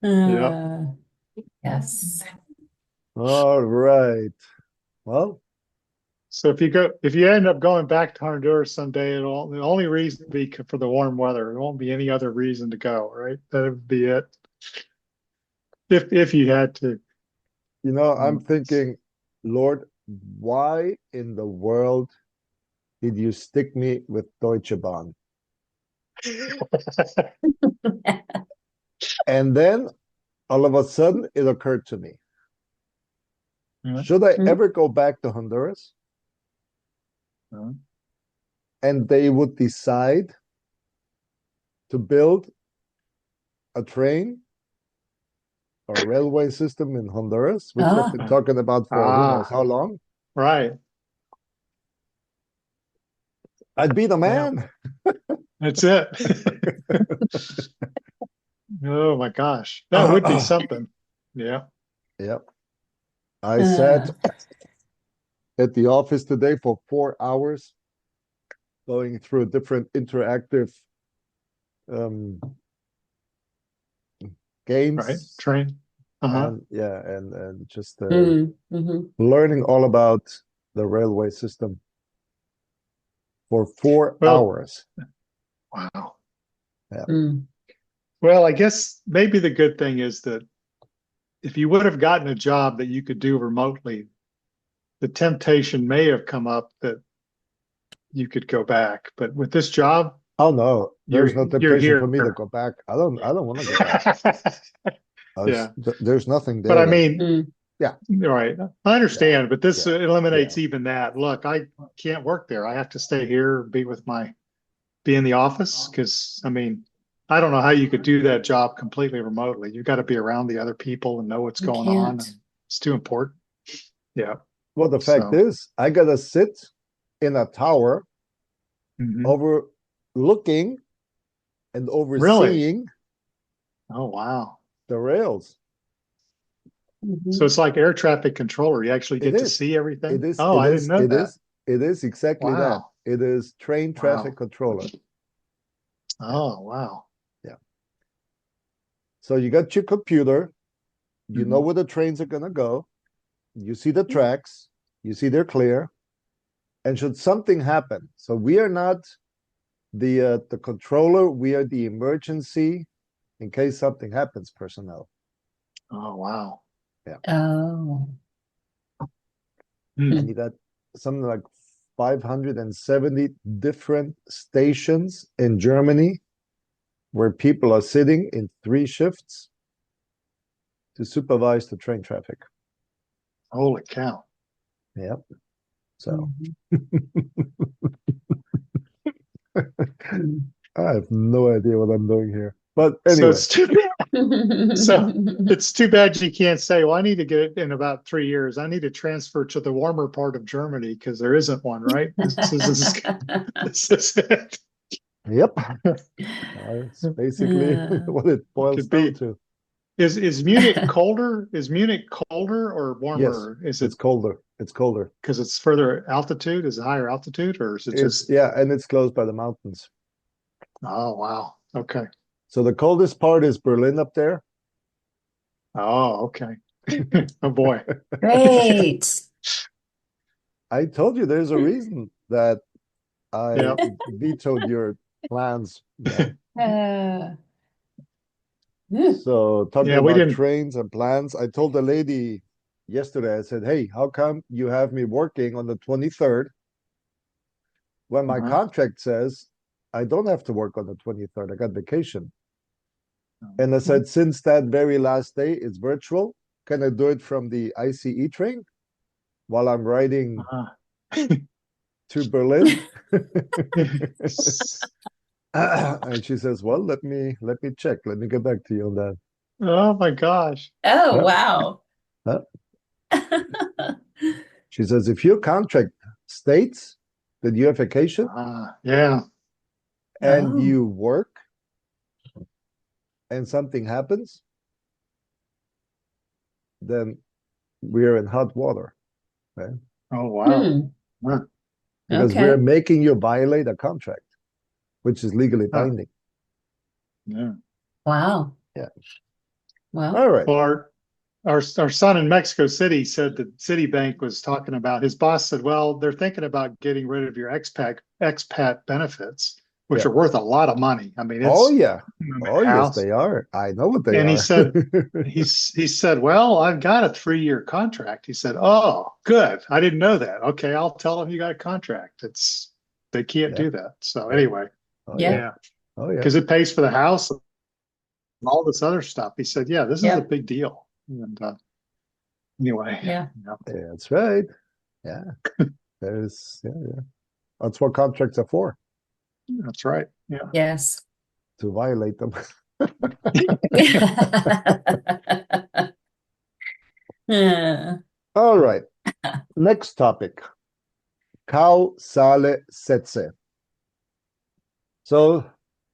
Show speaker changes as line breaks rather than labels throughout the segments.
Yeah.
Yes.
All right. Well,
So if you end up going back to Honduras someday, the only reason be for the warm weather. There won't be any other reason to go, right? That would be it. If you had to.
I'm thinking, Lord, why in the world did you stick me with Deutsche Bahn? And then all of a sudden it occurred to me, should I
Mm.
ever go back to Honduras
Uh,
and they would decide to build a train or railway system in Honduras, which they've
Ah,
been talking about for who knows
ah,
how long,
right.
I'd be the
Yeah,
man.
that's it. Oh my gosh, that would be something. Yeah.
Yep. I sat
uh,
at the office today for 4 hours going through different interactive um,
Right.
games
Train. Uh-huh.
and just
mhm.
learning all about the railway system for four
Well,
hours.
wow.
Yeah.
Mm.
Well, I guess maybe the good thing is that if you would have gotten a job that you could do remotely, the temptation may have come up that you could go back. But with this job,
Oh no, there's no
you're
temptation for
here.
me to go back. I don't want to go back.
Yeah.
There's nothing
But
there
I
that,
mean,
Mm.
yeah,
right. I
yeah,
understand, but this
yeah, yeah.
eliminates even that. Look, I can't work there. I have to stay here, be in the office because I mean, I don't know how you could do that job completely remotely. You got to be around the other people and know what's
You
going on,
can't.
and it's too important. Yeah.
Well, the fact
So,
is, I gotta sit in a tower
mhm.
overlooking and
Really?
overseeing
Oh, wow.
the rails.
So
Mhm.
it's like air traffic controller. You actually
It
get to
is.
see
It
everything.
is.
Oh,
It
I didn't
is.
know
It
that.
is. It is exactly that.
Wow.
It is train traffic
Wow.
controller. Yeah.
Oh, wow.
Yeah. So you got your computer. You know
Mhm.
where the trains are gonna go. You see the tracks. You see they're clear. And should something happen, so we are not the controller. We are the emergency in case something happens personnel.
Oh, wow.
Yeah.
Oh.
Hmm.
And you got something like 570 different stations in Germany where people are sitting in 3 shifts to supervise the train traffic.
Holy cow.
Yep. So
Mhm.
I have no idea what I'm doing here. But
So
anyway,
it's too so it's too bad you can't say, well, I need to get it in about 3 years. I need to transfer to the warmer part of Germany because there isn't one, right? This is it.
yep. That's basically
Uh,
what it boils
Could
down
be.
to.
Is Munich colder? Is Munich colder or
Yes,
warmer? Is
it's
it
colder. It's colder.
because it's further altitude? Is it higher altitude or is it
It's
just,
yeah, and it's close by the mountains.
oh wow. Okay.
So the coldest part is Berlin up there.
Oh, okay. Oh boy.
Great.
I told you there's a reason that I
Yeah.
vetoed your plans,
Uh, mm,
So talking
Yeah, we
about
didn't.
trains and plans, I told the lady yesterday, I said, "Hey, how come you have me working on the 23rd when my
Uh-huh.
contract says I don't have to work on the 23rd? I got vacation." And I said, "Since that very last day is virtual, can I do it from the ICE train while I'm riding
Uh-huh.
to Berlin?" And she says, "Well, let me check. Let me get back to you on that."
Oh my gosh.
oh,
Yeah.
wow.
Yeah. She says, "If your contract states that you have vacation
Yeah.
and
Oh.
you work and something happens, then we're in hot water, right?
Oh wow.
Hmm.
Huh.
Because we're
Okay.
making you violate a contract, which is legally
Huh.
binding."
Yeah.
Wow.
Yeah.
Well,
All right.
Or our son in Mexico City said that Citibank was talking about, his boss said, well, they're thinking about getting rid of your expat benefits, which
Yeah.
are worth a lot of money. I mean,
Oh
it's
yeah. Oh yes,
house.
they are. I know what they
And he
are.
said, he said, well, I've got a 3-year contract. He said, oh, good. I didn't know that. Okay, I'll tell them you got a contract. They can't
Yeah.
do that. So
Yeah.
anyway,
Oh
yeah.
yeah. Oh yeah.
because it pays for the house and all this other stuff. He said, yeah, this is a
Yeah.
big deal. And anyway,
Yeah.
Yeah, that's right. Yeah. Yeah. That's what contracts are for,
that's right. Yeah.
Yes.
to violate them.
Yeah.
All right. Next topic. Kausale Sätze. So,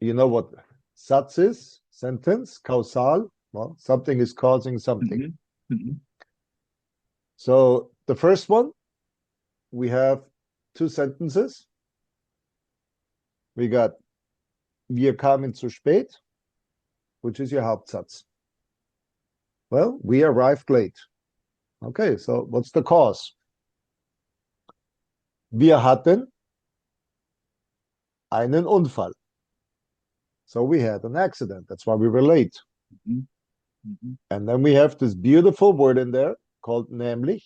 you know what Satz is? Sentence. Kausal. Well, something is causing something.
Mhm.
So the first one, we have 2 sentences. We got Wir kamen zu spät, which is your Hauptsatz. Well, we arrived late. Okay, so what's the cause? Wir hatten einen Unfall. So we had an accident. That's why we were late.
Mhm. Mhm.
And then we have this beautiful word in there called nämlich.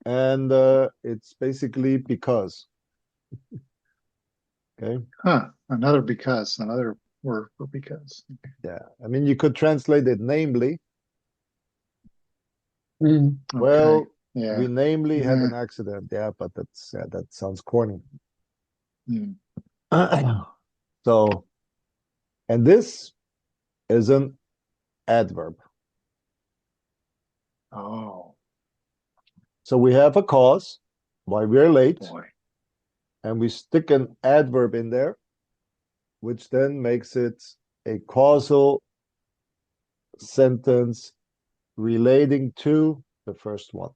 And it's basically because. Okay.
Huh. Another word for because.
Yeah. I mean, you could translate it namely.
Mm.
Well,
Okay. Yeah.
we namely had
Yeah.
an accident. Yeah, but that sounds corny.
Mm.
So, and this is an adverb.
Oh
So we have a cause why we're late,
boy.
and we stick an adverb in there, which then makes it a causal sentence relating to the first one.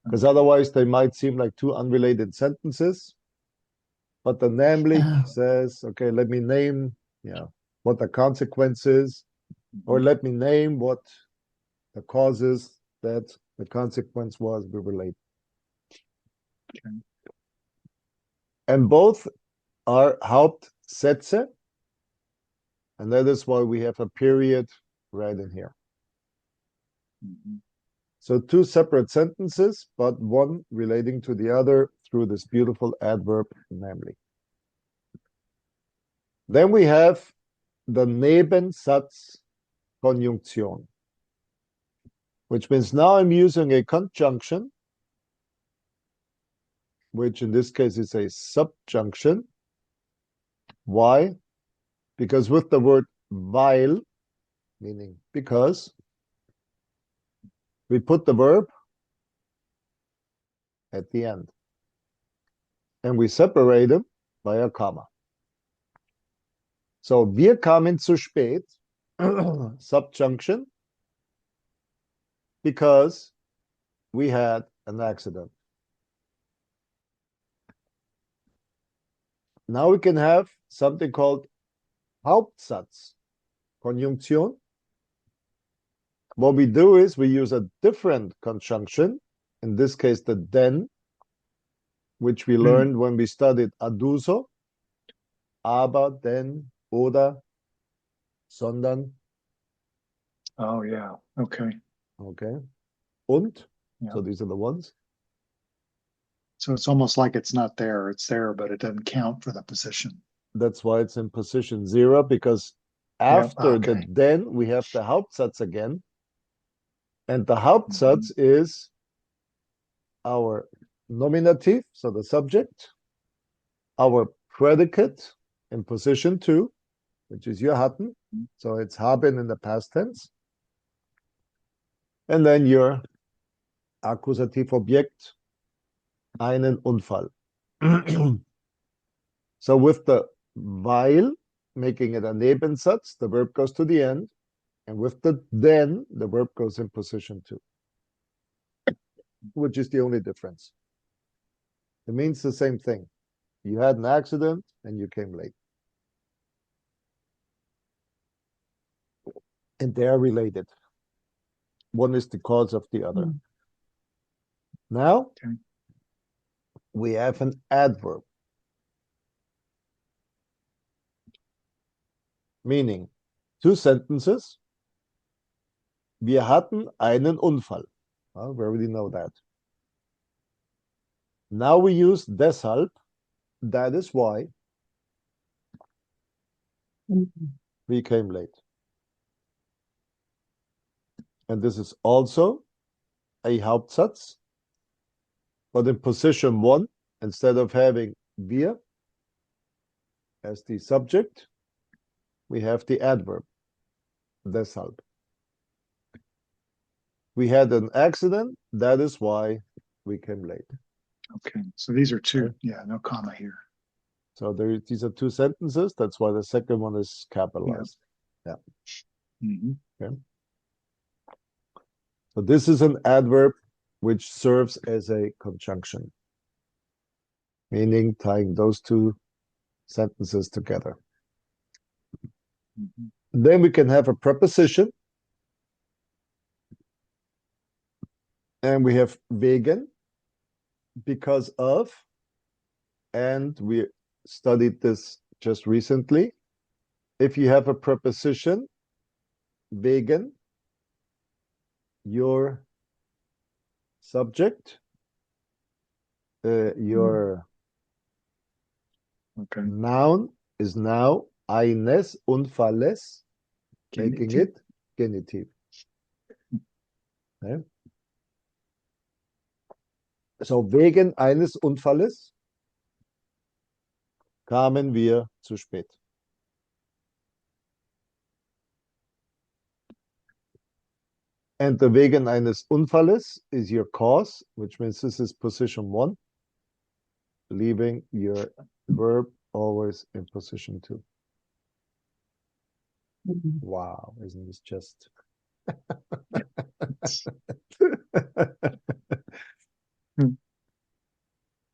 Because otherwise they might seem like 2 unrelated sentences. But the nämlich
Oh.
says, okay, let me name, what the consequence is, or let me name what the cause is that the consequence was we were late.
Okay.
And both are Hauptsätze, and that is why we have a period right in here.
Mhm.
So 2 separate sentences, but one relating to the other through this beautiful adverb, namely. Then we have the Nebensatzkonjunktion, which means now I'm using a conjunction, which in this case is a subjunction. Why? Because with the word weil, meaning because, we put the verb at the end. And we separate them by a comma. So, wir kamen zu spät, subjunction, because we had an accident. Now we can have something called Hauptsatzkonjunktion. What we do is we use a different conjunction, in this case the denn, which we learned when we studied aduso, aber, denn, oder, sondern.
Oh yeah. Okay.
Okay. Und.
Yeah.
So these are the ones.
So it's almost like it's not there. It's there, but it doesn't count for the position.
That's why it's in position 0, because after the
okay.
then we have the Hauptsatz again. And the Hauptsatz is our nominative, so the subject, our predicate in position 2, which is wir hatten. So it's haben in the past tense. And then your Akkusativobjekt, einen Unfall. So with the weil, making it a Nebensatz, the verb goes to the end. And with the then, the verb goes in position 2, which is the only difference. It means the same thing. You had an accident and you came late. and they are related. One is the cause of the other. Now,
Okay.
we have an adverb, meaning two sentences. Wir hatten einen Unfall. Well, we already know that. Now we use deshalb, that is why we came late. And this is also a Hauptsatz, but in position 1, instead of having wir as the subject, we have the adverb, deshalb. We had an accident, that is why we came late.
Okay. So these are two.
Okay.
Yeah, no comma here.
So these are two sentences. That's why the second one is capitalized.
Mhm.
Okay. So this is an adverb which serves as a conjunction, meaning tying those two sentences together.
Mhm.
Then we can have a preposition. And we have wegen, because of, and we studied this just recently. If you have a preposition, wegen, your subject, your
Okay.
noun is now eines Unfalles, making
Genitive.
it genitive. Okay. So wegen eines Unfalles kamen wir zu spät. And the wegen eines Unfalles is your cause, which means this is position 1, leaving your verb always in position 2. Wow, isn't this just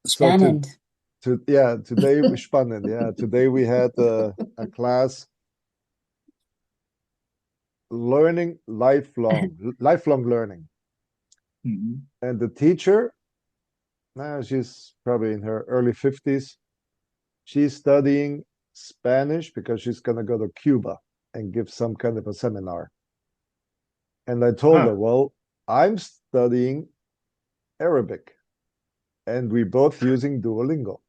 Spannend.
Today we spannend. Yeah, today we had a class learning lifelong learning.
Mhm.
And the teacher, now she's probably in her early 50s. She's studying Spanish because she's gonna go to Cuba and give some kind of a seminar. And I told her, well, I'm studying Arabic, and we're both using Duolingo.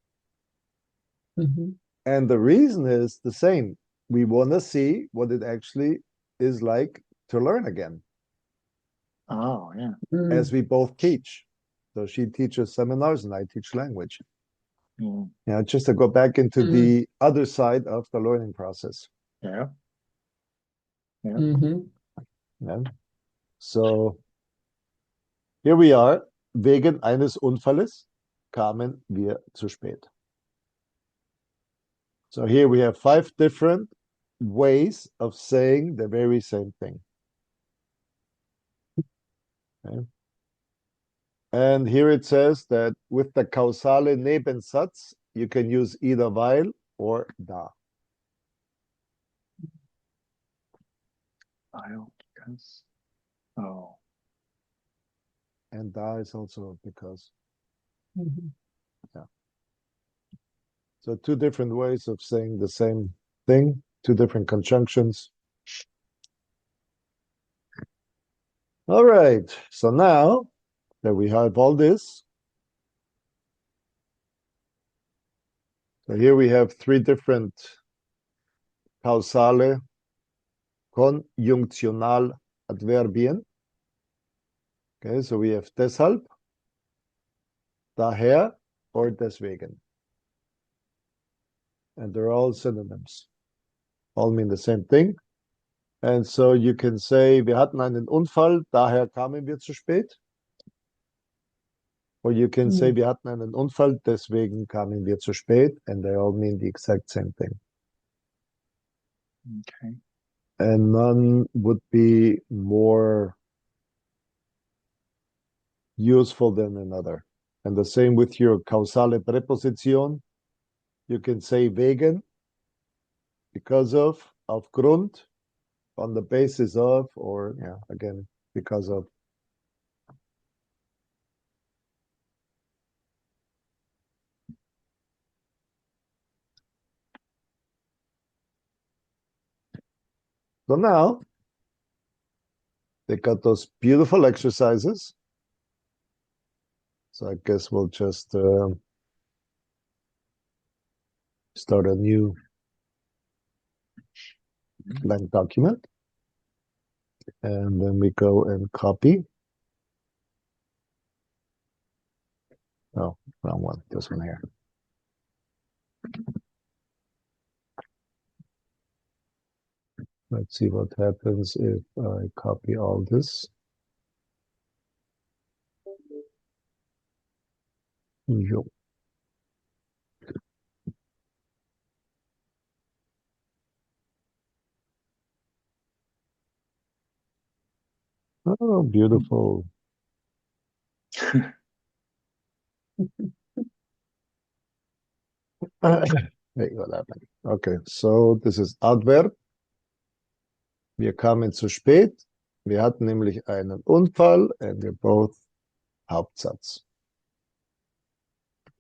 And the reason is the same. We want to see what it actually is like to learn again,
Oh, yeah.
as we both teach. So she teaches seminars and I teach language.
Yeah.
Yeah, just to go back into the other side of the learning process.
Yeah. Yeah.
Yeah. So here we are. Wegen eines Unfalles kamen wir zu spät. So here we have 5 different ways of saying the very same thing. Okay. And here it says that with the Kausale Nebensatz, you can use either weil or da.
I'll guess. Oh.
And da is also because. Yeah. So 2 different ways of saying the same thing, 2 different conjunctions. All right. So now that we have all this, so here we have 3 different Kausale Konjunktional Adverbien. Okay, so we have deshalb, daher, or deswegen. And they're all synonyms. All mean the same thing. And so you can say, wir hatten einen Unfall, daher kamen wir zu spät. Or you can say, wir hatten einen Unfall, deswegen kamen wir zu spät. And they all mean the exact same thing.
Okay.
And none would be more useful than another. And the same with your causale preposition. You can say wegen, because of, aufgrund, on the basis of, or yeah, again, because of. So now they got those beautiful exercises. So I guess we'll just start a new blank document. And then we go and copy. Oh, wrong one. This one here. Let's see what happens if I copy all this. Yo. Oh, beautiful. Hey, what happened? Okay, so this is Adverb. Wir kamen zu spät. Wir hatten nämlich einen Unfall and we're both Hauptsatz.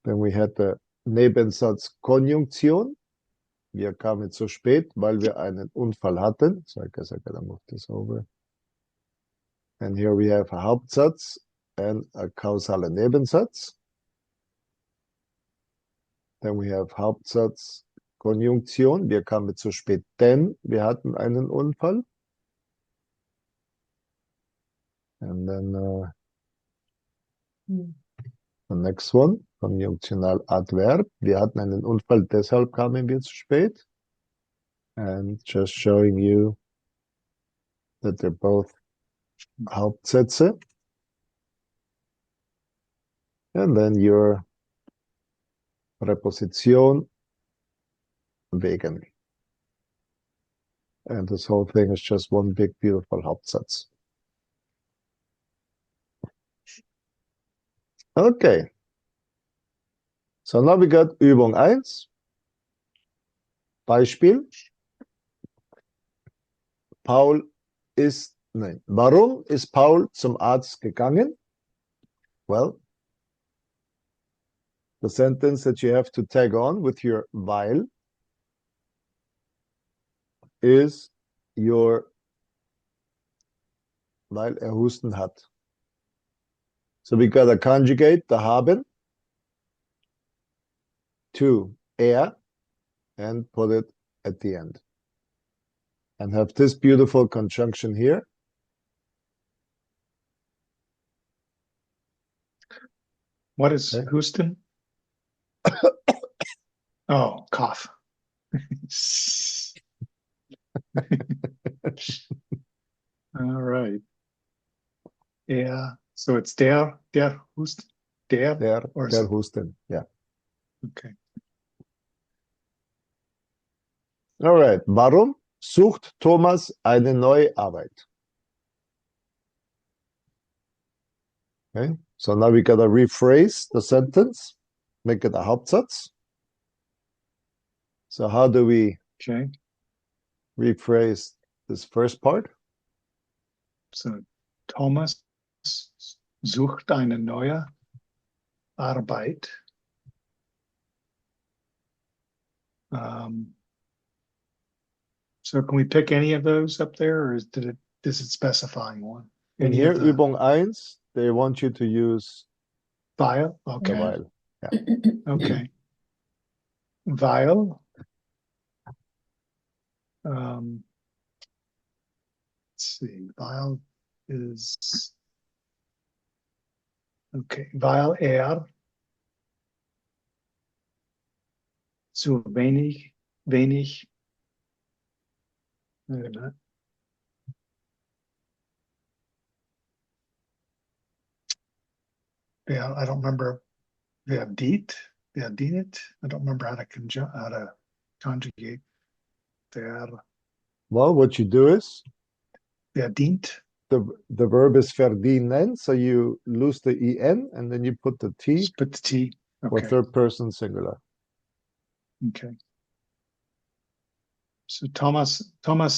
Then we had the Nebensatzkonjunktion. Wir kamen zu spät, weil wir einen Unfall hatten. So I guess I gotta move this over. And here we have a Hauptsatz and a Kausale Nebensatz. Then we have Hauptsatz, Konjunktion. Wir kamen zu spät, denn wir hatten einen Unfall. And then the next one, Konjunktionaladverb. Wir hatten einen Unfall, deshalb kamen wir zu spät. And just showing you that they're both Hauptsätze. And then your Präposition wegen. And this whole thing is just one big, beautiful Hauptsatz. Okay. So now we got Übung 1. Beispiel. Warum ist Paul zum Arzt gegangen? Well, the sentence that you have to tag on with your weil is your weil Husten hat. So we gotta conjugate the haben to and put it at the end. And have this beautiful conjunction here.
What is
Okay.
Houston? Oh, cough. All right. Yeah. So it's der Houston.
Der
or is it-
Husten. Yeah.
Okay.
All right. Warum sucht Thomas eine neue Arbeit? Okay. So now we gotta rephrase the sentence, make it a Hauptsatz. So how do we
Okay.
rephrase this first part?
So Thomas sucht eine neue Arbeit. So can we pick any of those up there, or is it specifying one?
In
Any
here,
of the
Übung 1, they want you to use
Weil?
the
Okay.
weil.
Okay. Weil. Let's see. Weil is okay. Weil so wenig. Wait a minute. Yeah, I don't remember. Yeah, dient. Yeah, dient. I don't remember how to conjugate. Der.
Well, what you do is
Yeah, dient.
the verb is verdienen, so you lose the en and then you put the t
Just put the T.
for
Okay.
third person singular.
Okay. So Thomas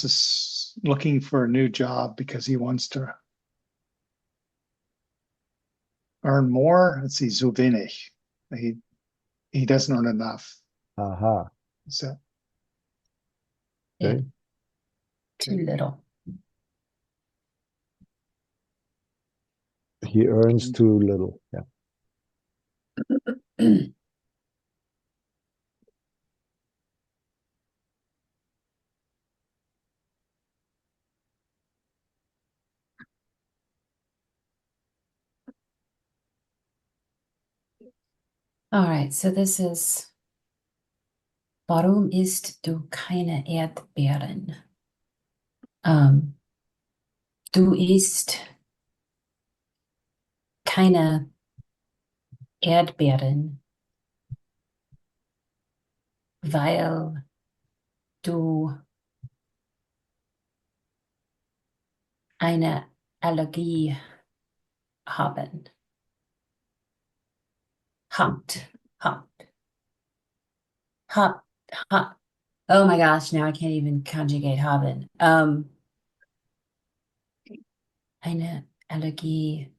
is is looking for a new job because he wants to earn more. Let's see, zu wenig. He doesn't earn enough.
Aha,
So
Yeah,
okay.
too little.
He earns too little. Yeah.
All right, so this is Warum isst du keine Erdbeeren? Du isst keine Erdbeeren, weil du eine Allergie haben. Habt. Hab. Oh my gosh, now I can't even conjugate haben. Eine Allergie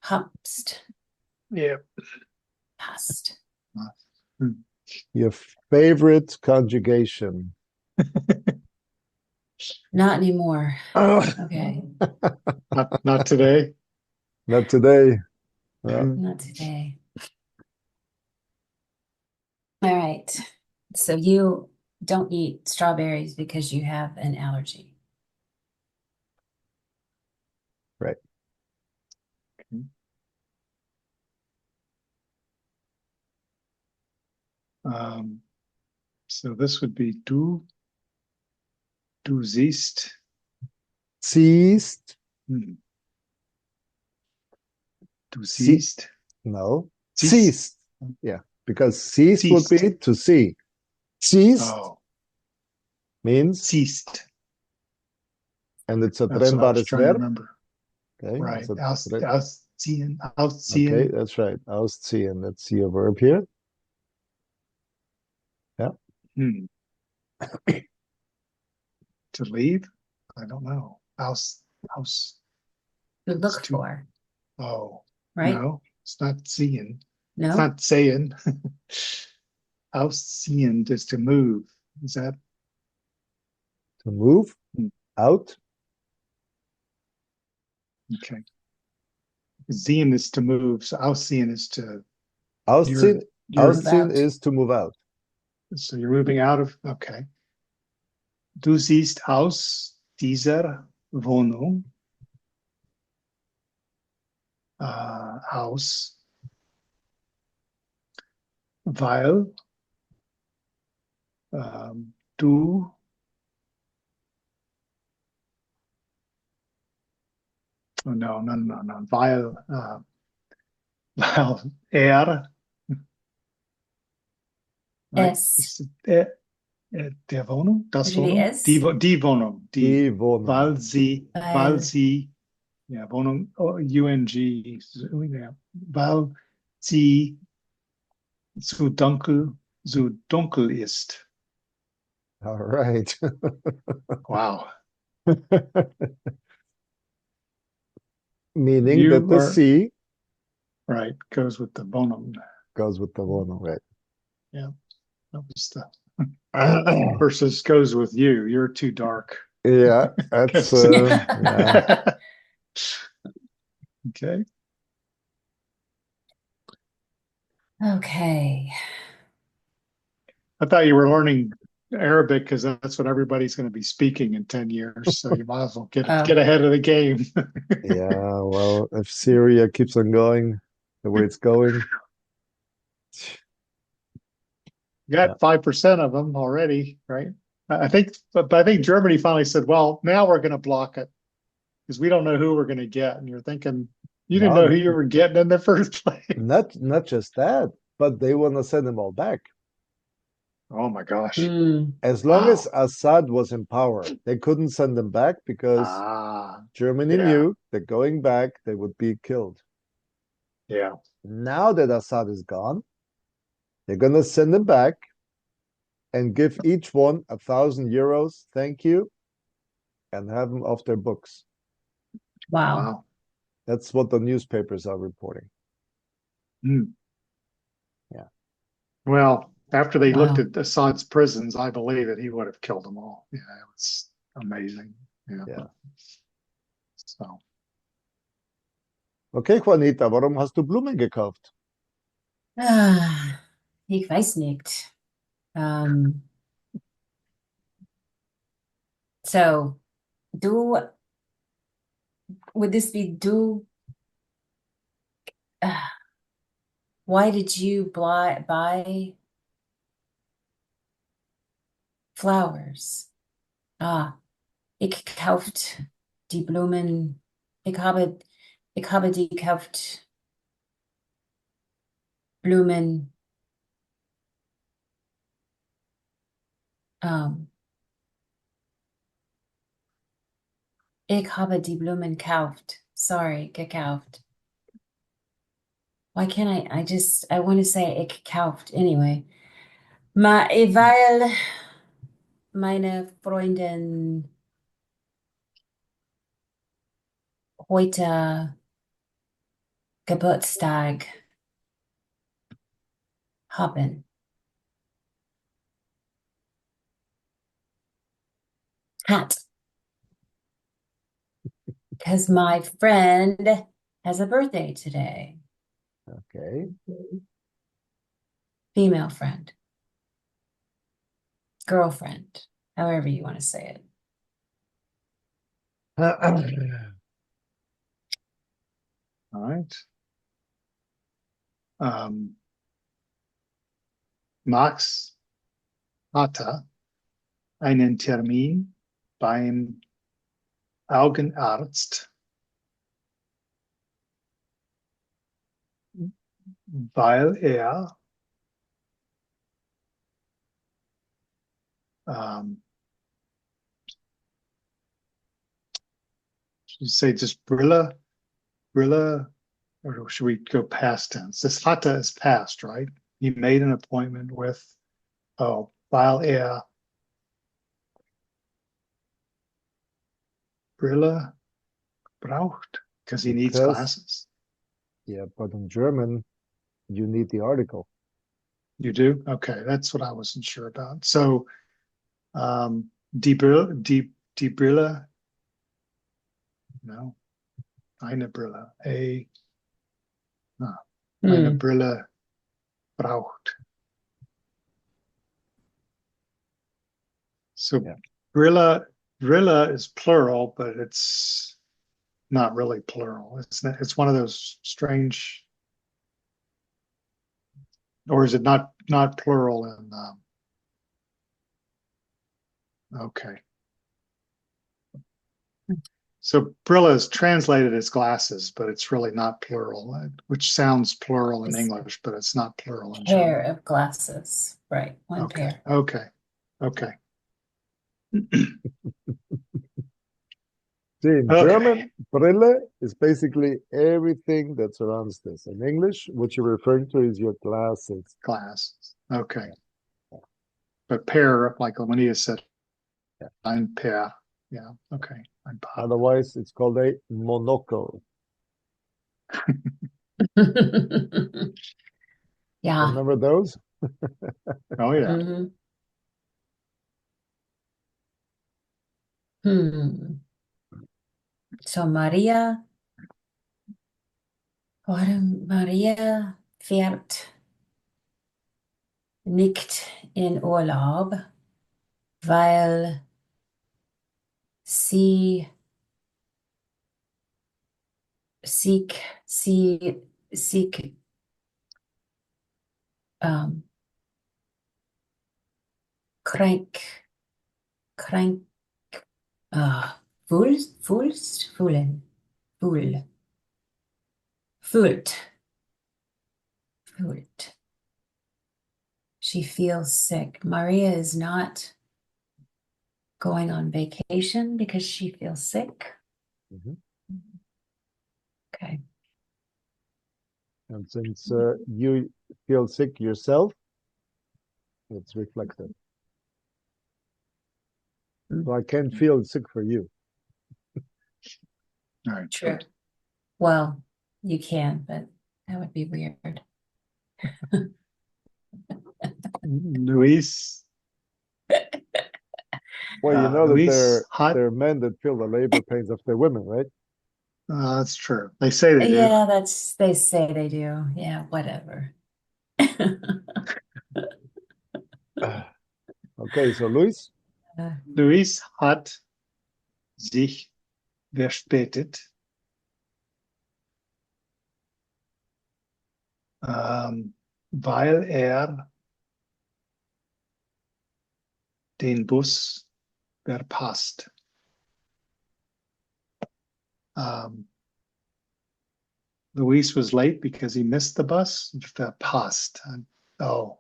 habst.
yeah.
Hast.
Your favorite conjugation.
Not anymore.
Oh,
Okay,
Not today.
not today. Yeah.
not today. All right. So you don't eat strawberries because you have an allergy.
Right.
So this would be du siehst.
Siehst.
Du
Sie-
siehst.
No.
Siehst.
Siehst. Yeah. Because siehst would be
Siehst.
to see. Siehst
Oh,
means,
siehst.
and it's a
That's what I was
trennbares
trying to
verb.
remember.
Okay.
Right.
it's a
Ausziehen.
Okay,
Ausziehen.
that's right. Ausziehen. Let's see a verb here. Yeah.
To leave? I don't know. House.
To look
too-
for,
Oh,
right?
no, it's not seeing. It's
No?
not saying. Ausziehen is to move. Is that?
To move
Hmm.
out.
Okay. Sehen is to move. So ausziehen is to,
Ausziehen.
you're
Ausziehen
out.
is to move out.
so you're moving out of, okay. Du siehst aus dieser Wohnung aus, weil du oh, no, weil weil right?
Es.
Der Wohnung, das
Usually
Wohnung,
es.
die Wohnung,
Die Wohnung.
weil
Weil
sie, ja, Wohnung, UNG, ja, weil sie zu dunkel ist.
All right.
Wow.
Meaning
You
that the
are
sea
right, goes with the Wohnung.
goes with the Wohnung, right?
Yeah, that was the versus goes with you. You're too dark.
Yeah, that's yeah.
Okay.
Okay.
I thought you were learning Arabic because that's what everybody's going to be speaking in 10 years. So you might as well get ahead of the game.
Yeah, well, if Syria keeps on going the way it's going,
You got 5% of them already, right? I think, but I think Germany finally said, well, now we're going to block it because we don't know who we're going to get. And you're thinking, you didn't
No,
know who you were getting in the first place.
not just that, but they want to send them all back.
Oh my gosh.
As long
Wow.
as Assad was in power, they couldn't send them back because Germany
yeah.
knew that going back, they would be killed.
Yeah.
Now that Assad is gone, they're going to send them back. and give each one 1,000 euros. Thank you. And have them off their books.
Wow.
Wow.
That's what the newspapers are reporting.
Hmm.
Yeah.
Well, after they looked
Wow.
at Assad's prisons, I believe that he would have killed them all. Yeah, it's amazing. Yeah.
Ja.
So,
Okay, Juanita, warum hast du Blumen gekauft?
Ah, ich weiß nicht. So would this be why did you buy flowers? Ich kauft die Blumen. Ich habe die gekauft Blumen. Ich habe die Blumen gekauft. Sorry, gekauft. Why can't I want to say ich gekauft anyway. Weil meine Freundin heute Geburtstag haben. Hat. Because my friend has a birthday today.
Okay.
Female friend. Girlfriend. However you want to say it.
all right. Max hatte einen Termin beim Augenarzt, weil should you say just Brilla, or should we go past tense? This hatte is past, right? He made an appointment with, weil Brille braucht, because he needs
Because-
glasses.
Yeah, but in German, you need the article.
You do? Okay, that's what I wasn't sure about. So, die Brille, no, eine Brille, eine Brille braucht. So,
Yeah.
Brille is plural, but it's not really plural. It's one of those strange, or is it not plural in, okay. So Brilla is translated as glasses, but it's really not plural, which sounds plural in
It's
English, but it's not plural in
Pair
German.
of glasses. Right. One
Okay,
pair.
okay.
See, in
Okay.
German, Brille is basically everything that surrounds this. In English, what you're referring to is your glasses.
Glasses. Okay. But pair, like when he said,
Yeah.
ein Pair. Yeah, okay. Ein Paar.
Otherwise, it's called a monocle.
Yeah.
Remember those?
Oh, yeah.
Mhm. Hmm. So Maria fährt nicht in Urlaub, weil sie sich krank fühlt. She feels sick. Maria is not going on vacation because she feels sick.
Mhm.
Okay.
And since you feel sick yourself, it's reflected. So I can't feel sick for you.
All right.
True.
Good.
Well, you can, but that would be weird.
Luis,
Well, you know that
Luis Hot.
there are men that feel the labor pains of their women, right?
That's true. They say they do.
Yeah, they say they do. Yeah, whatever.
Okay, so Luis,
Luis hat sich verspätet, weil er den Bus verpasst. Luis was late because he missed the bus. Verpasst. Oh,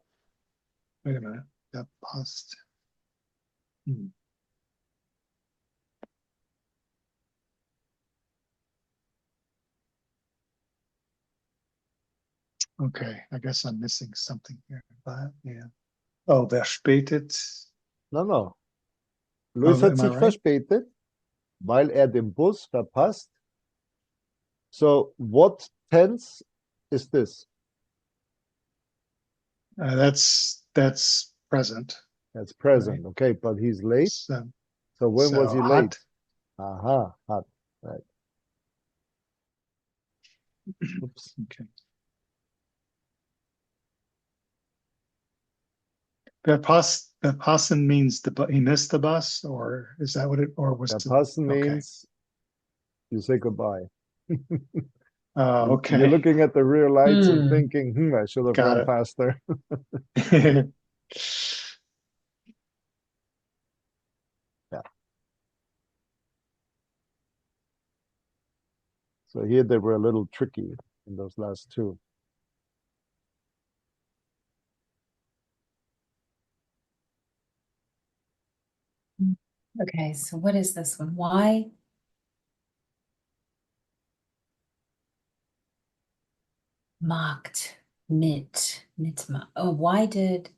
wait a minute. Verpasst. Okay, I guess I'm missing something here. But yeah. Oh, verspätet.
no. Luis
Oh,
hat
am I
sich
right?
verspätet, weil er den Bus verpasst. So what tense is this?
That's present.
That's present, okay, but he's late.
So,
So when was he late?
hat.
Aha, hot, right. Oops.
Okay. Verpassen means he missed the bus, or is that what it, or was the,
Verpassen
okay.
means you say goodbye.
Okay.
You're looking at the rear lights and thinking, I should have
Got
gone
it.
faster. Yeah. So here they were a little tricky in those last two.
Okay, so what is this one? Why? Mocked. Mitma. Oh, why did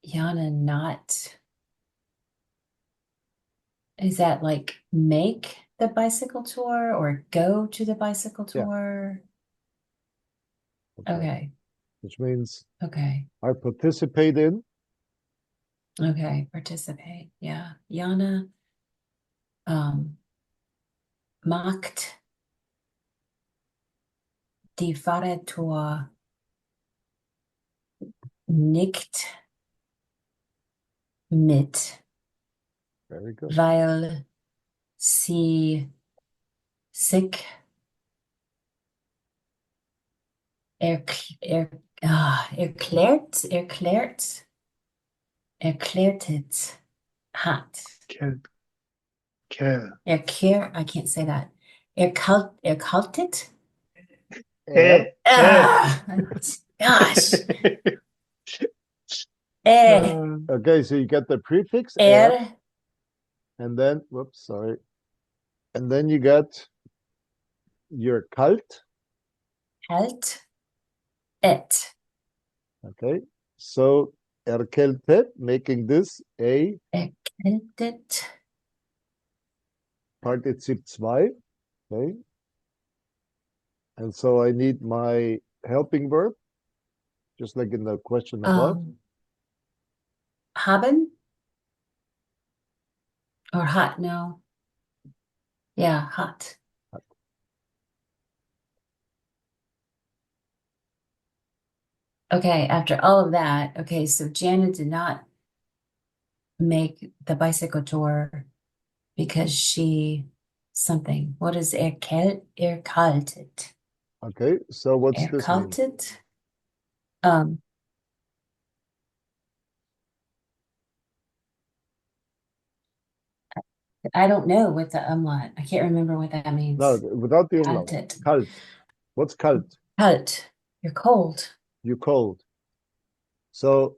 Yana not? Is that like make the bicycle tour or go to the bicycle
Yeah.
tour?
Okay.
Okay.
Which means
Okay.
I participate in.
Okay. Participate. Yeah. Yana macht die Fahrradtour nicht mit,
Very good.
weil sie sich erklärtet hat. I can't say that. Erkaltet? Gosh.
Okay, so you get the prefix er, and then, whoops, sorry. And then you get your kalt.
Halt et.
Okay, so erkältet, making this a
Erkältet.
Partizip 2. Okay. And so I need my helping verb, just like in the question above.
Haben? Or hot, no. Yeah, hot. Okay, after all of that, okay, so Janet did not make the bicycle tour because she something. What is erkaltet?
Okay, so what's this mean?
Erkaltet? I don't know what the umlaut. I can't remember what that means.
No, without the umlaut.
Kaltet.
Kalt. What's kalt?
Kalt. You're cold.
You're cold. So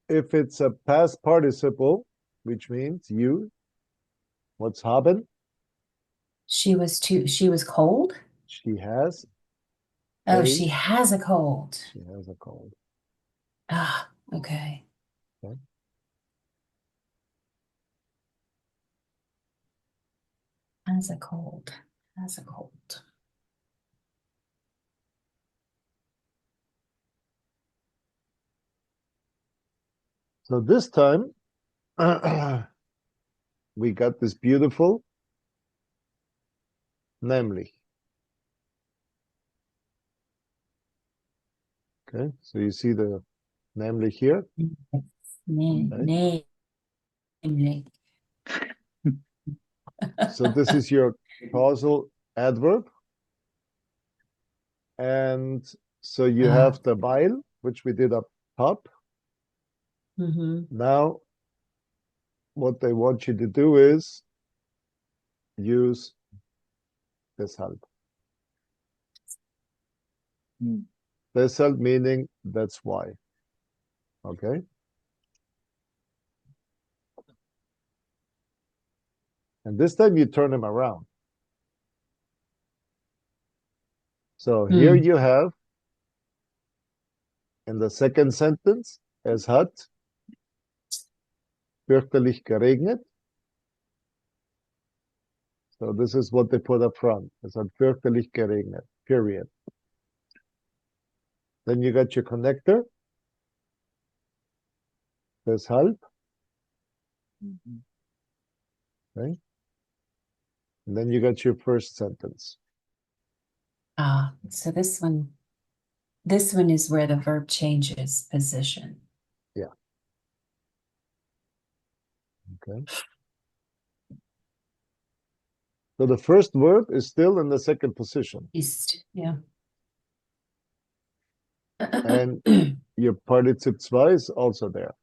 if it's a past participle, which means you, what's haben?
She was cold?
She has.
Oh, she has a cold.
She has a cold.
Ah, okay.
Okay.
Has a cold. Has a cold.
So this time, we got this beautiful namely. Okay, so you see the namely here.
Namely.
So this is your causal adverb. And so you have the while, which we did up top. Now, what they want you to do is use deshalb.
Hmm.
Deshalb meaning that's why. Okay. And this time you turn them around. So here you have in the second sentence, es hat fürchterlich geregnet. So this is what they put up front. Es hat fürchterlich geregnet, period. Then you got your connector. Deshalb. Okay. And then you got your first sentence.
So this one is where the verb changes position.
Yeah. Okay. So the first verb is still in the second position.
Ist, yeah.
And your partizip 2 is also there.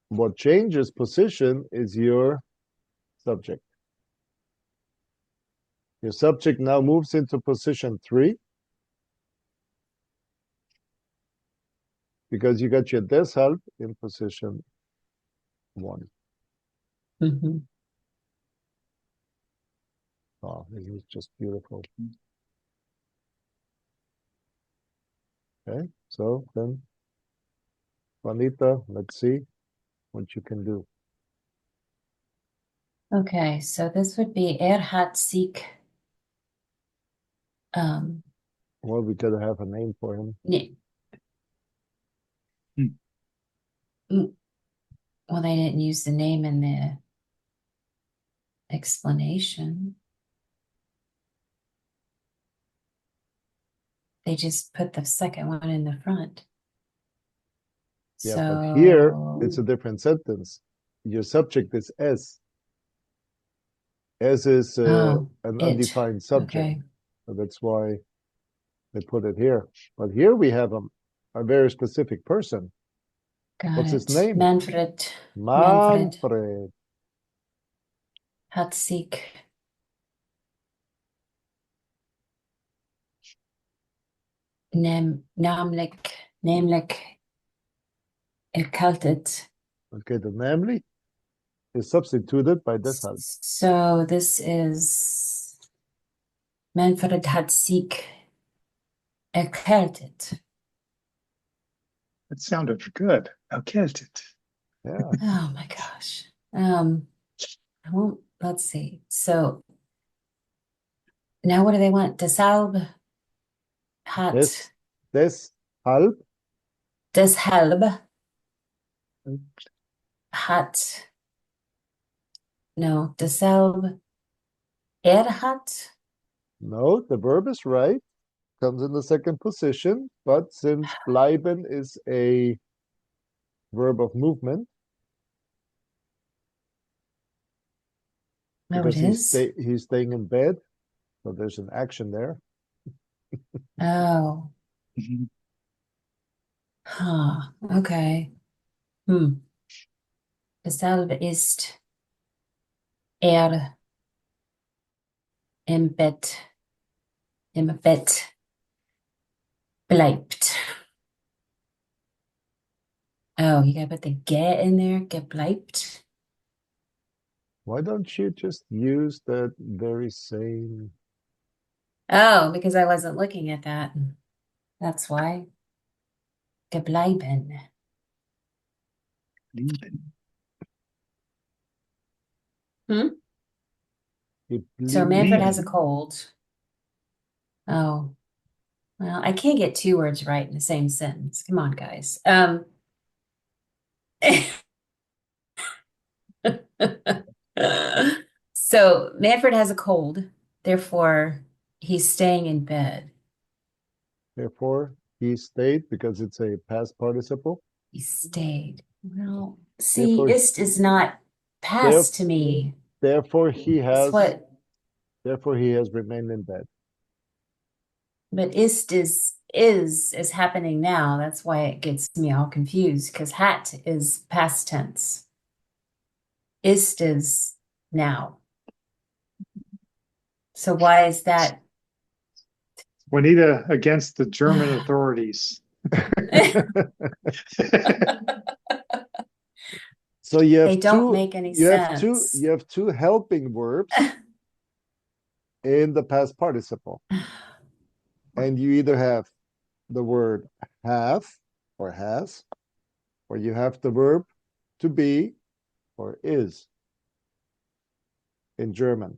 What changes position is your subject. Your subject now moves into position 3 because you got your deshalb in position 1. Oh, this is just beautiful. Okay, so then, Juanita, let's see what you can do.
Okay, so this would be hat sich.
Well, we gotta have a name for him.
Ne Well, they didn't use the name in the explanation. They just put the second one in the front.
Yeah,
So,
but here it's a different sentence. Your subject is S. S is an undefined subject.
Okay.
So that's why they put it here. But here we have a very specific person.
Got
What's his
it.
name?
Manfred.
Manfred.
Hat sich. Nämlich erkältet.
Okay, the namely is substituted by deshalb.
So this is Manfred hat sich erkältet.
It sounded good. Erkältet.
Yeah.
Oh my gosh. I won't, let's see. So now what do they want? Deshalb hat.
Deshalb.
Deshalb hat. No, deshalb hat.
No, the verb is right. Comes in the second position, but since bleiben is a verb of movement,
Oh,
because
it is?
he's staying in bed, so there's an action there.
Oh. Huh. Okay. Deshalb ist im Bett bleibt. Oh, you gotta put the get in there, gebleibt.
Why don't you just use that very same?
Oh, because I wasn't looking at that. That's why. Gebleiben.
Lieben.
So Manfred has a
Geblieben.
cold. Oh, well, I can't get two words right in the same sentence. Come on, guys. So Manfred has a cold, therefore he's staying in bed.
Therefore, he stayed because it's a past participle.
He stayed. Well, see,
Therefore,
is not
there,
past to me.
therefore he
It's
has
what,
therefore he has remained in bed.
but is happening now. That's why it gets me all confused because hat is past tense. Ist is now. So why is that?
Juanita against the German authorities.
So you
They
have
don't
two
make any
you have two
sense.
you have two helping verbs in the past participle. And you either have the word have or has, or you have the verb to be or is in German.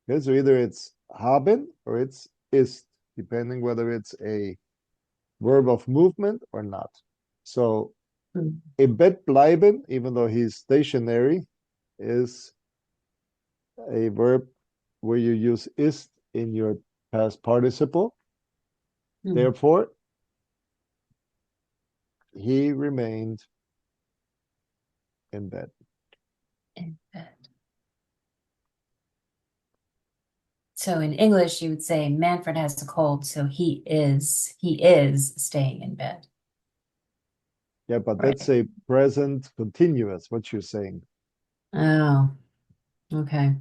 Okay, so either it's haben or it's ist, depending whether it's a verb of movement or not. So im Bett bleiben, even though he's stationary, is a verb where you use ist in your past participle. Therefore, he remained in bed.
In bed. So in English, you would say Manfred has a cold, so he is staying in bed.
Yeah, but
Right.
that's a present continuous, what you're saying.
Oh, okay.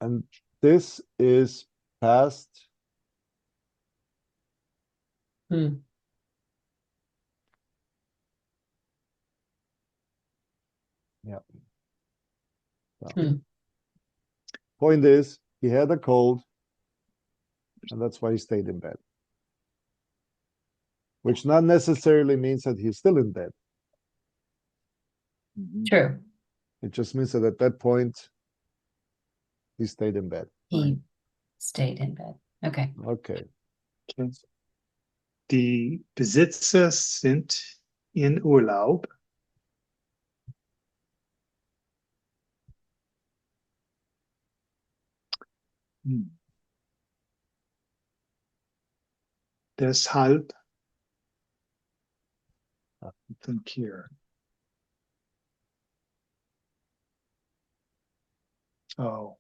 And this is past.
Hmm.
Yeah. So,
Hmm.
point is, he had a cold, and that's why he stayed in bed. Which not necessarily means that he's still in bed.
True.
It just means that at that point, he stayed in bed.
He stayed in bed. Okay.
Okay.
Okay. Die Besitzer sind in Urlaub. Deshalb, I think here. Oh,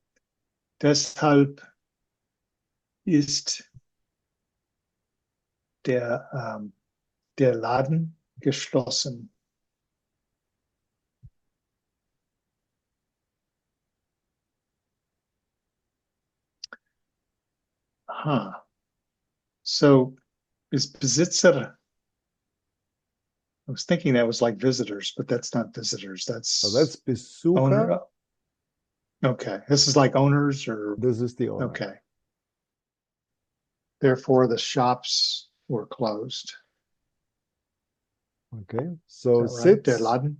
deshalb ist der Laden geschlossen. Huh. So is Besitzer, I was thinking that was like visitors, but that's not visitors.
So that's Besucher.
Owner. Okay. This is like owners or,
This is the owner.
okay. Therefore, the shops were closed.
Okay. So
Is that right? Der
sits.
Laden.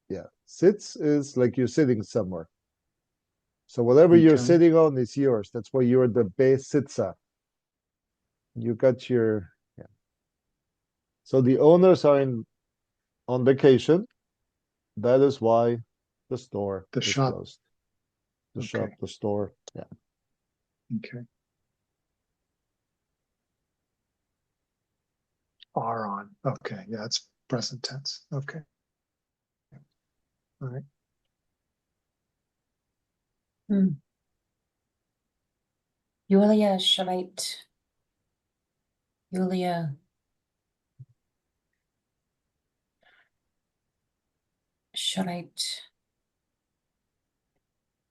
Yeah. Sits is like you're sitting somewhere. So whatever you're
Okay.
sitting on is yours. That's why you're the Besitzer. You got your, yeah. So the owners are on vacation. That is why the store
The
is
shop.
closed. The
Okay.
shop, the store. Yeah.
Okay. Are on. Okay. Yeah, it's present tense. Okay. All right.
Julia schreibt. Julia schreibt.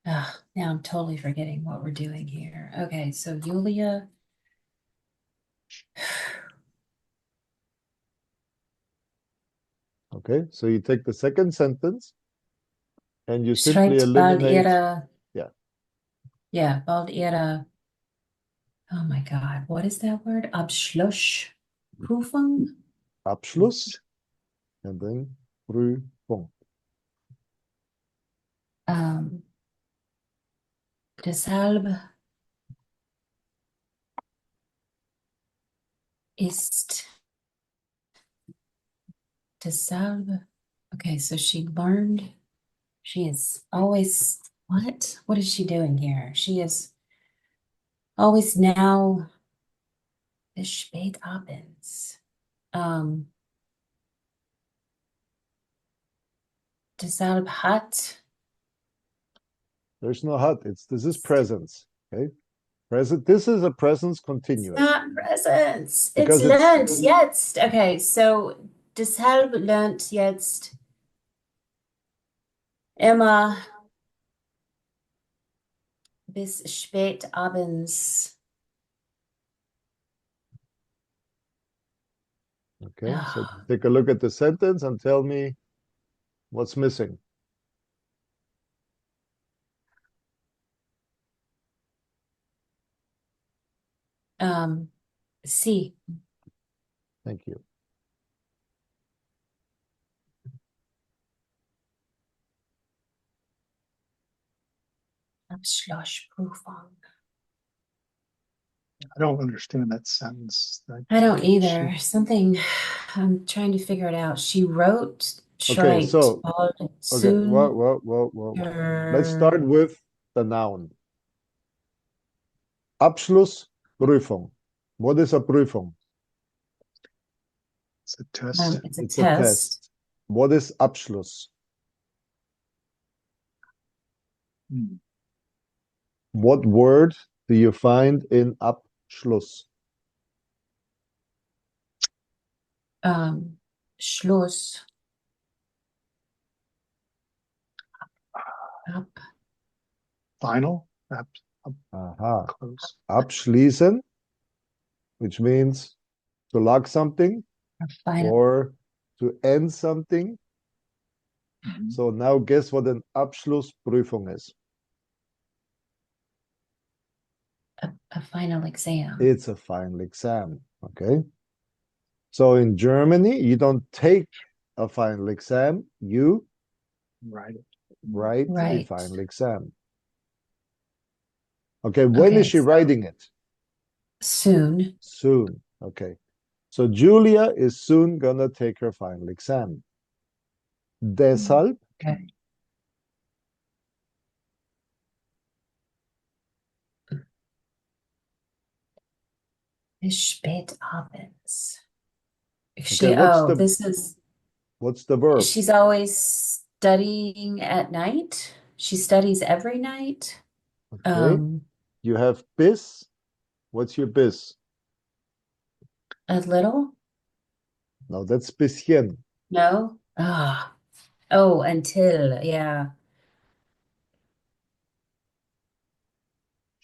Ah, now I'm totally forgetting what we're doing here. Okay, so Julia.
Okay. So you take the second sentence and you simply
Schreibt bald
eliminate.
ihre, yeah, bald ihre, oh my God, what is that word? Abschlussprüfung?
Abschluss and then Prüfung.
Deshalb ist deshalb. Okay, so she learned. She is always what? What is she doing here? She is always now bis spät abends. Deshalb hat.
There's no hat. This is presence. Okay. Present. This is a presence
It's
continuous.
not presents.
Because
It's
it's-
lernt jetzt. Okay, so deshalb lernt jetzt Emma bis spät abends.
Okay, so take a look at the sentence and tell me what's missing.
Sie.
Thank you.
Abschlussprüfung.
I don't understand that sentence.
I don't either. Something I'm trying to figure it out. She wrote,
Okay,
schreibt,
so
bald,
okay,
soon.
well. Let's start with the noun. Abschlussprüfung. What is a Prüfung?
It's a test.
It's a
It's
test.
a test. What is Abschluss?
Hmm.
What word do you find in Abschluss?
Schluss. Ab.
Final?
Aha.
Close.
Abschließen, which means to lock something
Final.
or to end something.
Mhm.
So now guess what an Abschlussprüfung is?
A final exam.
It's a final exam, okay? So in Germany, you don't take a final exam, you
Right.
write the
Right.
final exam. Okay, when is
Okay,
she
so
writing it?
soon.
Soon, okay. So Julia is soon gonna take her final exam. Deshalb,
Okay. Bis spät abends.
okay, what's the verb?
She's always studying at night. She studies every night.
Okay, you have bis. What's your bis?
A little?
No, that's bisschen.
No? Oh, until, yeah.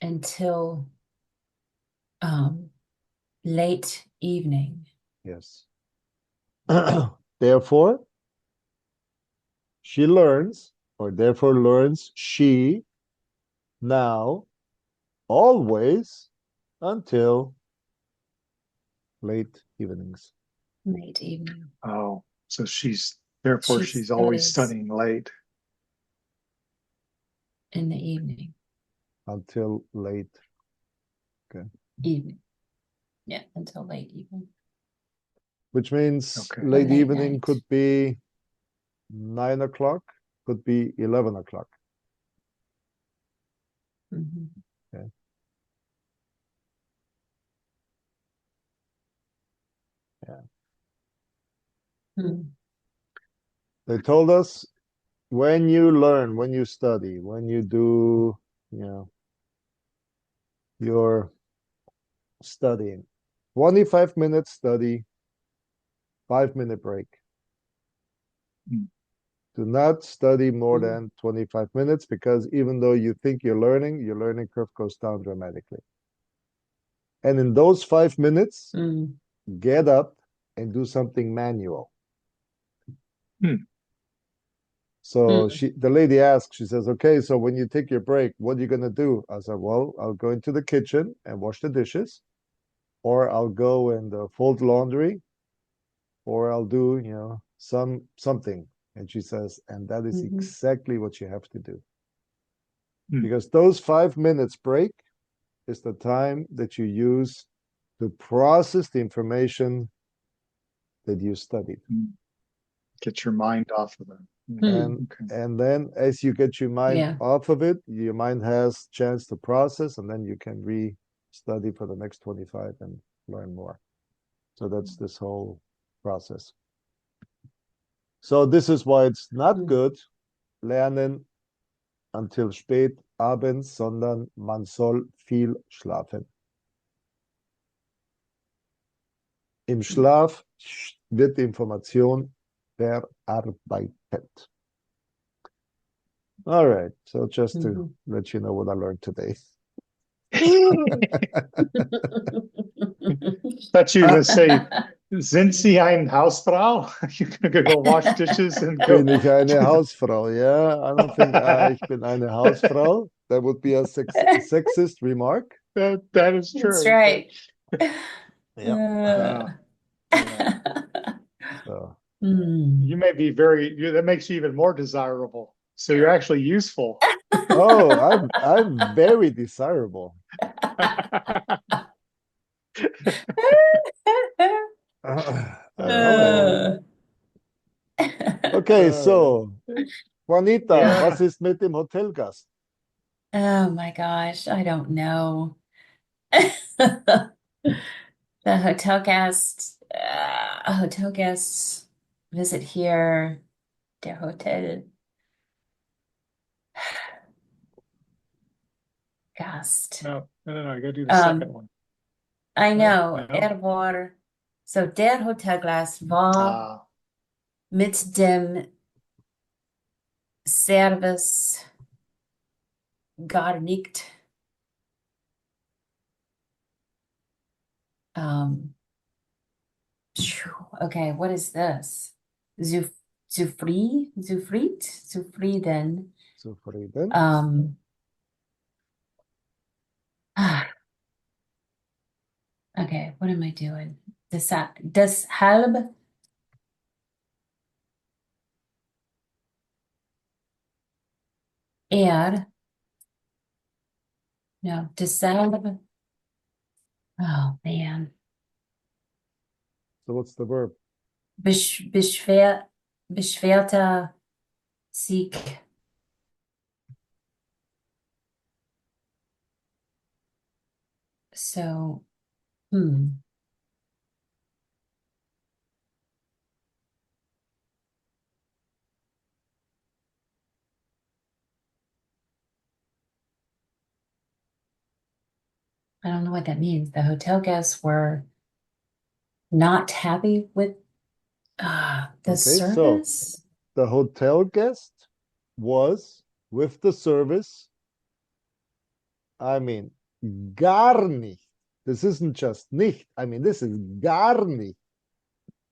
Until late evening.
Yes. Therefore, she learns, or therefore learns she now always until late evenings.
Late evening.
Oh, so therefore
She
she's always
studies
studying late.
in the evening.
Until late.
Evening. Yeah, until late evening.
Which means
Okay.
late
late
evening
night.
could be 9 o'clock, could be 11 o'clock.
Mhm.
Okay. Yeah.
Hmm.
They told us when you learn, when you study, when you do, your studying, 25 minutes study, 5-minute break.
Mm.
Do not study more
Mm.
than 25 minutes because even though you think you're learning, your learning curve goes down dramatically. And in those 5 minutes,
Mm.
get up and do something manual. So the lady asks, she says, okay, so when you take your break, what are you going to do? I said, well, I'll go into the kitchen and wash the dishes, or I'll go and fold laundry, or I'll do, something. And she says, and that is
Mhm.
exactly what you have to do. because those 5 minutes break is the time that you use to process the information that you studied.
Get your mind off of it.
And then as you get your mind off of it, your mind has chance to process, and then you can re-study for the next 25 and learn more. So that's this whole process. So this is why it's not good, lernen until spät abends, sondern man soll viel schlafen. Im Schlaf wird die Information verarbeitet. All right, so just to let you know what I learned today.
Thought you were going to say, sind Sie eine Hausfrau? You're going to go wash dishes and go.
Bin ich eine Hausfrau? Yeah, I don't think ich bin eine Hausfrau. That would be a sexist remark.
That is true.
That's right.
Yeah. So.
You may be that makes you even more desirable. So you're actually useful.
Oh, I'm very desirable. Okay, so Juanita, was ist mit dem Hotelgast?
Oh my gosh, I don't know. The hotel guests visit here, der Hotel Gast.
No, I gotta do the second one.
I know,
No.
war, so der Hotelgast war mit dem Service gar nicht okay, what is this? Zufrieden?
Zufrieden.
Okay, what am I doing? Deshalb deshalb. Oh man.
So what's the verb?
Beschwerter sich. So, I don't know what that means. The hotel guests were not happy with the service.
So the hotel guest was with the service. I mean, gar nicht. This isn't just nicht. I mean, this is gar nicht.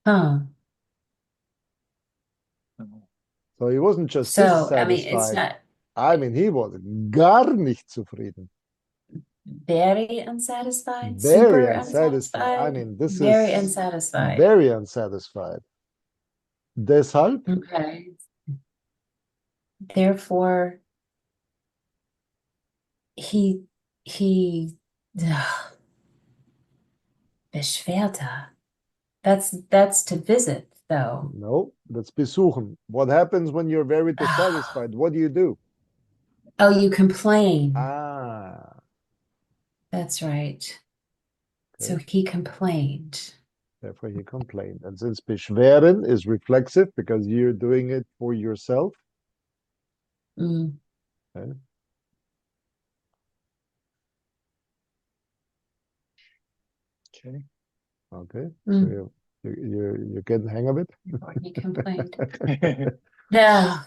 So he wasn't just dissatisfied.
I mean, it's not.
I mean, he was gar nicht zufrieden.
Very unsatisfied.
Very
Super
unsatisfied. I mean, this
very
is
unsatisfied.
Very unsatisfied. Deshalb.
Okay. Therefore, he Beschwerter. That's to visit, though.
No, that's besuchen. What happens when you're very dissatisfied? What do you do?
Oh, you complain. That's right. Okay. So he complained.
Therefore, he complained. And since beschweren is reflexive because you're doing it for yourself. Okay. Okay. So you get the hang of it?
He complained. No.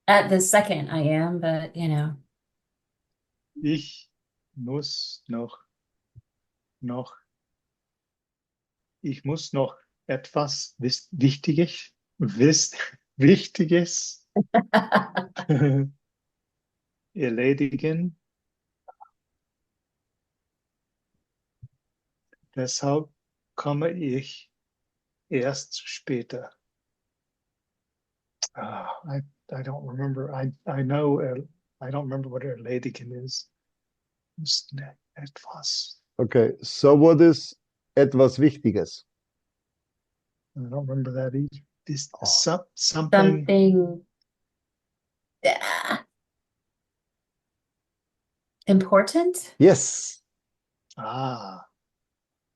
At the second I am, but you know.
Ich muss noch etwas Wichtiges erledigen. Deshalb komme ich erst später. I don't remember. I know I don't remember what erledigen is. Etwas.
Okay, so what is etwas Wichtiges?
I don't remember that either. This
Oh.
something.
Something ah, important?
Yes.
Ah,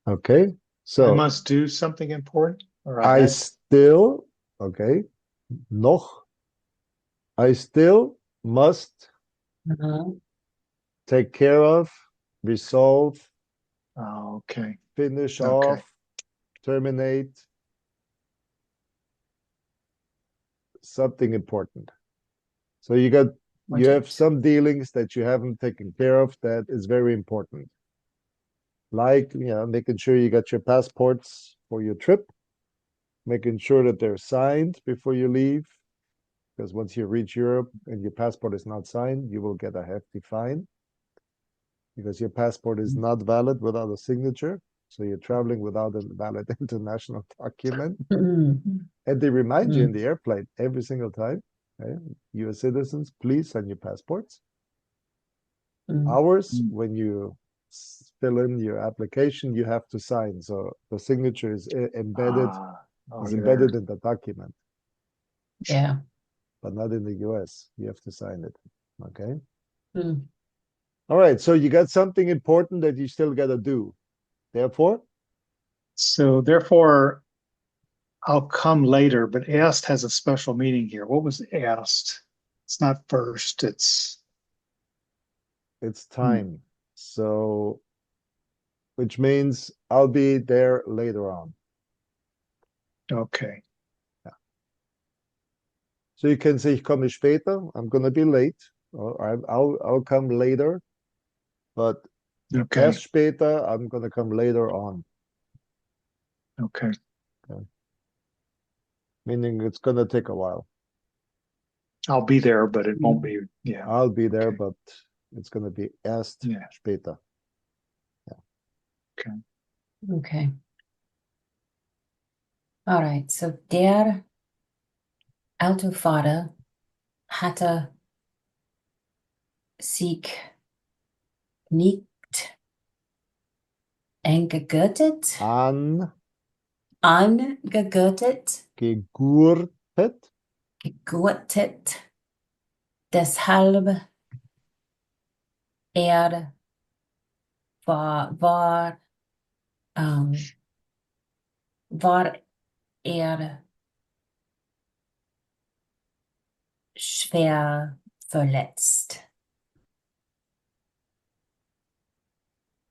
Okay,
I
so
must do something important, or
I
had.
still, okay, noch, I still must
Uh-huh.
take care of, resolve,
Oh, okay.
finish
Okay.
off, terminate something important. So you have
Important.
some dealings that you haven't taken care of that is very important. Like, making sure you got your passports for your trip, making sure that they're signed before you leave, because once you reach Europe and your passport is not signed, you will get a hefty fine because your passport is not valid without a signature. So you're traveling without a valid international document.
Mm.
And they remind you in
Mm.
the airplane every single time, okay? US citizens, please sign your passports.
Mm.
Ours,
Mm.
when you fill in your application, you have to sign. So the signature is embedded
Oh, there.
in the document,
Yeah.
but not in the US. You have to sign it. Okay.
Mm.
All right. So you got something important that you still got to do. Therefore,
So therefore, I'll come later, but asked has a special meaning here. What was asked? It's not first, it's
it's time. So, which means I'll be there later on.
okay.
So you can say, ich komme später. I'm going to be late. Or I'll come later. But
Okay.
erst später, I'm going to come later on.
Okay.
Meaning it's going to take a while.
I'll be there, but it won't be. Yeah.
I'll be there,
Okay.
but it's going to be erst
Yeah.
später.
Okay.
Okay. All right. So der Autofahrer hatte sich nicht angegürtet, angegürtet,
Gegurtet.
gegurtet, deshalb er war war er schwer verletzt.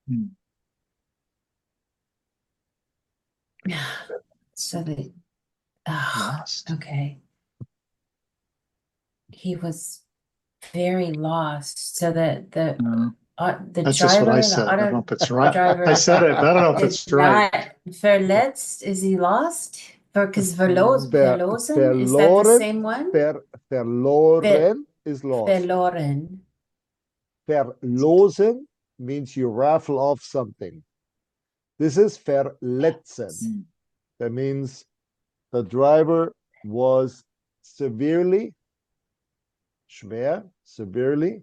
Hmm.
So
Lost.
okay. He was very lost. So the
That's just what I
driver, the
said. I don't know
auto
if it's right.
driver
I said it, but I don't know if
is
it's right.
not verletzt. Is he lost? Because verlosen, is that the
Verloren,
same one?
verloren is lost.
Verloren.
Verlosen means you raffle off something. This is verletzen.
Hmm.
That means the driver was severely, schwer, severely.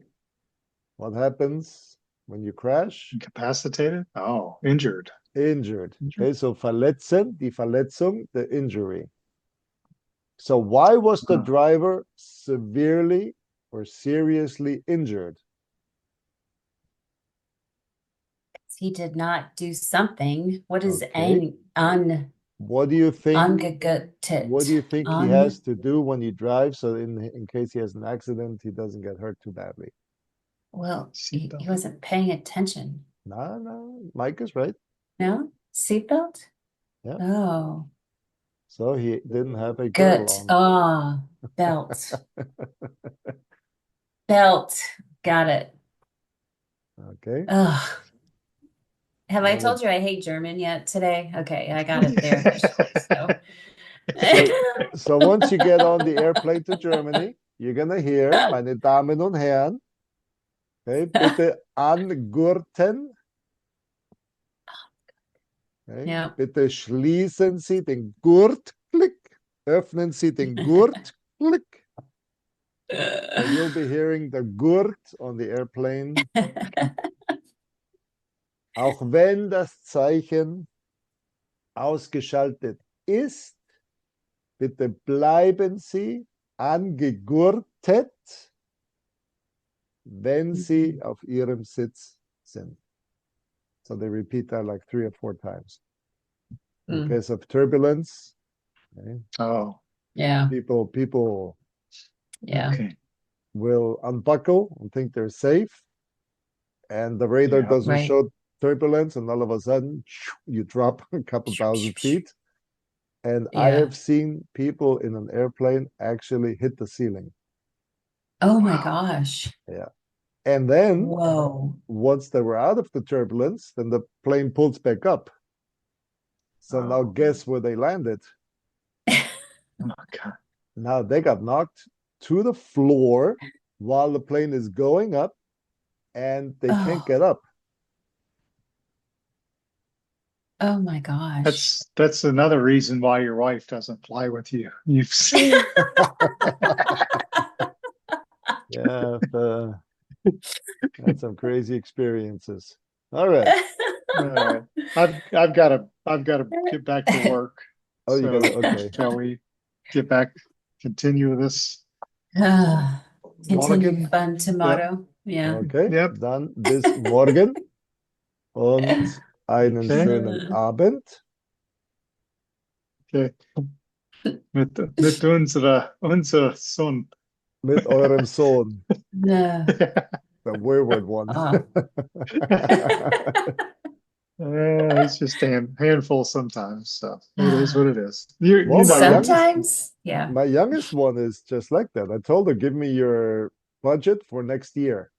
What happens when you crash?
Incapacitated? Oh, injured.
Injured.
Injured.
Okay, so verletzen, die Verletzung, the injury. So why was the driver severely or seriously injured?
He did not do something. What is
Okay. What do you think?
angegürtet?
What do you think he has to do when he drives so in case he has an accident, he doesn't get hurt too badly?
Well, he
Seatbelt.
wasn't paying attention.
No, Mike is right.
No? Seatbelt?
Yeah.
Oh.
So he didn't have a
Good.
girdle on.
Ah, belt. Belt. Got it.
Okay.
Ugh. Have I
Well,
told you I hate German yet today? Okay, I got it there officially. So
So once you get on the airplane to Germany, you're gonna hear, meine Damen und Herren, okay, bitte angurten. Okay,
yeah.
bitte schließen Sie den Gurt, klick. Öffnen Sie den Gurt, klick. So you'll be hearing the Gurt on the airplane. Auch wenn das Zeichen ausgeschaltet ist, bitte bleiben Sie angegurtet, wenn Sie auf Ihrem Sitz sind. So they repeat that like 3 or 4 times. In
Mm.
case of turbulence, okay,
Oh,
Yeah,
people
yeah.
okay.
will unbuckle and think they're safe, and the radar
Yeah.
doesn't
Right.
show turbulence, and all of a sudden you drop a couple thousand feet. And I
Yeah.
have seen people in an airplane actually hit the ceiling.
Oh my
Wow.
gosh.
And then
Whoa.
once they were out of the turbulence, then the plane pulls back up. So now
Oh.
guess where they landed?
Oh, God.
Now they got knocked to the floor while the plane is going up, and they can't
Oh,
get up.
oh my gosh.
That's another reason why your wife doesn't fly with you. You've seen.
Yeah, had some crazy experiences. All right.
All right. I've got to get back to work.
Oh, you
So
gotta, okay.
shall we get back, continue this?
Continue
Morgen.
fun tomorrow. Yeah.
Okay,
Yep.
dann bis morgen und einen
Okay.
schönen Abend.
Okay. Mit unserer Sohn.
Mit eurem Sohn,
No.
the wayward one.
Oh.
He's just a handful sometimes. So it is what it is. You
Well,
know that.
Sometimes, yeah.
my youngest one is just like that. I told her, give me your budget for next year.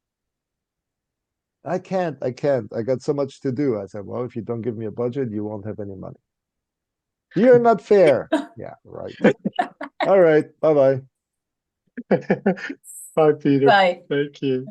I can't. I got so much to do. I said, well, if you don't give me a budget, you won't have any money. You're not fair. Yeah, right. All right. Bye-bye.
Bye, Peter.
Right.
Thank you.